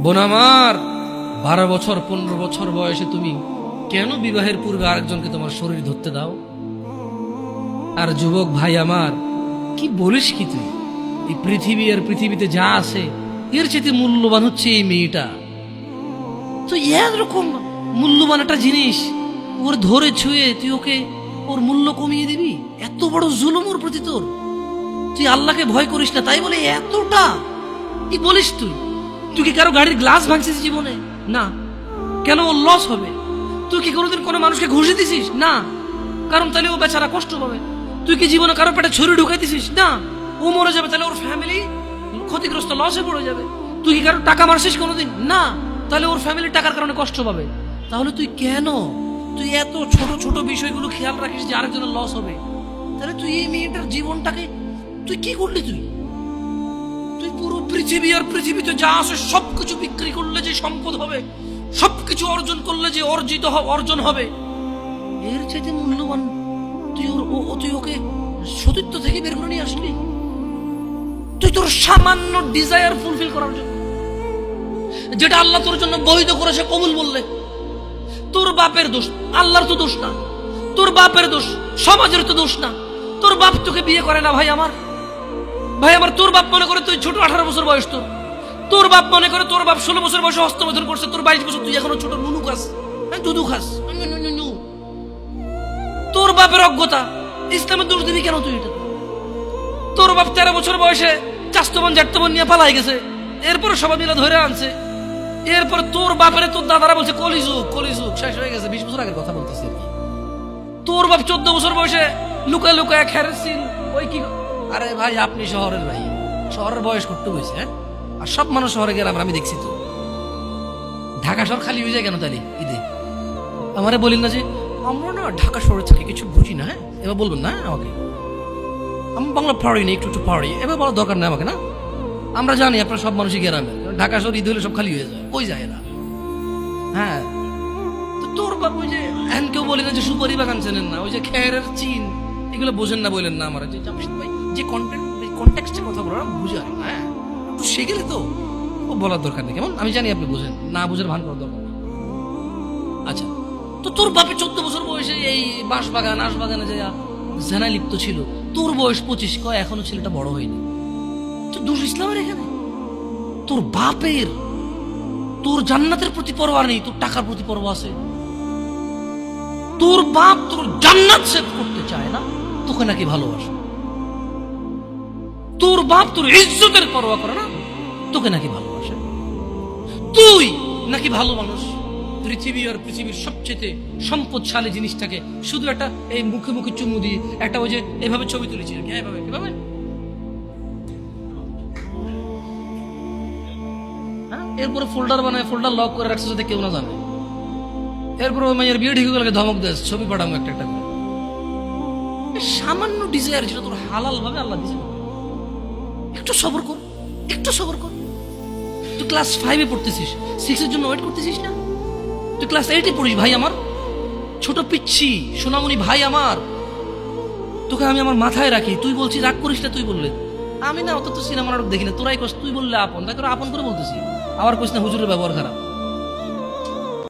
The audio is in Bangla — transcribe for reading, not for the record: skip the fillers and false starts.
বোন আমার, 12 বছর 15 বছর বয়সে তুমি কেন বিবাহের পূর্বে আরেকজনকে তোমার শরীর ধরতে দাও? আর যুবক ভাই আমার, কি বলিস কি তুই? এই পৃথিবী আর পৃথিবীতে যা আছে এর চেয়ে মূল্যবান হচ্ছে এই মেয়েটা। তো এরকম মূল্যবান একটা জিনিস ওর ধরে ছুঁয়ে তুই ওকে ওর মূল্য কমিয়ে দিবি? এত বড় জুলুম ওর প্রতি তোর! তুই আল্লাহকে ভয় করিস না তাই বলে এতটা কি বলিস তুই? তুই কি কারো গাড়ির গ্লাস ভাঙছিস জীবনে? না। কেন? ওর লস হবে। তুই কি কোনোদিন কোনো মানুষকে ঘুষি দিছিস? না। কারণ তাহলে ও বেচারা কষ্ট পাবে। তুই কি জীবনে কারো পেটে ছুরি ঢুকাইতেছিস? না। ও মরে যাবে, তাহলে ওর ফ্যামিলি ক্ষতিগ্রস্ত, লসে পড়ে যাবে। তুই কি কারো টাকা মারছিস কোনোদিন? না। তাহলে ওর ফ্যামিলি টাকার কারণে কষ্ট পাবে। তাহলে তুই কেন তুই এত ছোট ছোট বিষয়গুলো খেয়াল রাখিস যে আরেকজনের লস হবে? তাহলে তুই এই মেয়েটার জীবনটাকে তুই কি করলি? তুই পুরো পৃথিবী আর পৃথিবীতে যা আছে সবকিছু বিক্রি করলে যে সম্পদ হবে, সবকিছু অর্জন করলে যে অর্জন হবে, এর চাইতে মূল্যবান তুই ওকে সতীত্ব থেকে বের করে নিয়ে আসলি? তুই তোর সামান্য ডিজায়ার ফুলফিল করার জন্য, যেটা আল্লাহ তোর জন্য বৈধ করেছে, কবুল বললে তোর বাপের দোষ, আল্লাহর তো দোষ না। তোর বাপের দোষ, সমাজের তো দোষ না। তোর বাপ তোকে বিয়ে করে না ভাই আমার। তোর বাপ মনে করে তুই ছোট, 18 বছর বয়স তোর বাপ মনে করে তোর বাপ 16 বছর বয়সে হস্তমৈথুন করছে, তোর 22 বছর, তুই এখনো ছোট নুনু খাস, দুধু খাস। তোর বাপের অজ্ঞতা, ইসলামের দোষ দিবি কেন তুই? এটা তোর বাপ 13 বছর বয়সে চাস্তবন জাটতবন নিয়ে পালাই গেছে, এরপরে সবাই মিলে ধরে আনছে। এরপরে তোর বাপের তোর দাদারা বলছে কলিযুগ শেষ হয়ে গেছে। 20 বছর আগের কথা বলতেছি। তোর বাপ 14 বছর বয়সে লুকায় লুকায় খেরেছিল ওই কি। আরে ভাই, আপনি শহরের ভাই, শহরের বয়স করতে হয়েছে। আর সব মানুষ শহরে গেলাম, আমি দেখছি তো ঢাকা শহর খালি হয়ে যায় কেন তাহলে ঈদে? আমারে বলেন না যে আমরা না ঢাকা শহরে থেকে কিছু বুঝি না। হ্যাঁ, এবার বলবেন না আমাকে, আমি বাংলা পারি না, একটু পারি, এবার বলার দরকার নেই আমাকে। না, আমরা জানি আপনারা সব মানুষই গ্রামে, ঢাকা শহর ঈদ হলে সব খালি হয়ে যায়, কই যায় এরা? হ্যাঁ, তো তোর বাপ ওই যে হ্যান কেউ বলি না যে সুপারি বাগান চেনেন না, ওই যে খেরের চিন, এগুলো বোঝেন না বললেন না আমার। যে জামশেদ ভাই যে কন্টেক্সটে কথা বলার বুঝে, হ্যাঁ একটু শিখেলে তো ও বলার দরকার নেই। কেমন? আমি জানি আপনি বোঝেন না, বুঝের ভান করার দরকার নেই। আচ্ছা, তো তোর বাপে 14 বছর বয়সে এই বাঁশবাগান আশবাগানে যে জেনায় লিপ্ত ছিল, তোর বয়স 25, কয় এখনো ছেলেটা বড় হয়নি। তো দোষ ইসলামের এখানে? তোর বাপের, তোর জান্নাতের প্রতি পরোয়া নেই, তোর টাকার প্রতি পরোয়া আছে। তোর বাপ তোর জান্নাত সেভ করতে চায় না, তোকে নাকি ভালোবাসে। তোর বাপ তোর ইজ্জতের পরোয়া করে না, তোকে নাকি ভালোবাসে। তুই নাকি ভালো মানুষ, পৃথিবী আর পৃথিবীর সবচেয়ে সম্পদশালী জিনিসটাকে শুধু একটা এই মুখে মুখে চুমু দিয়ে একটা ওই যে এইভাবে ছবি তুলেছি, এইভাবে কিভাবে এরপরে ফোল্ডার বানায়, ফোল্ডার লক করে রাখছে যাতে কেউ না জানে। এরপরে ওই মেয়ের বিয়ে ঠিক হয়ে গেলে ধমক দেয়, ছবি পাঠাবো একটা একটা করে। সামান্য ডিজায়ার যেটা তোর হালাল ভাবে আল্লাহ দিয়েছে, একটু সবর কর, একটু সবর কর। তুই ক্লাস 5-এ পড়তেছিস, 6-এর জন্য ওয়েট করতেছিস না? তুই ক্লাস 8-এ পড়িস ভাই আমার, ছোট পিচ্ছি সোনামণি ভাই আমার। তোকে আমি আমার মাথায় রাখি, তুই বলছিস রাগ করিস না। তুই বললে আমি না অত তো সিনেমা নাটক দেখি না, তোরাই কস, তুই বললে আপন, তাই তোরা আপন করে বলতেছি। আবার কইস না হুজুরের ব্যবহার খারাপ।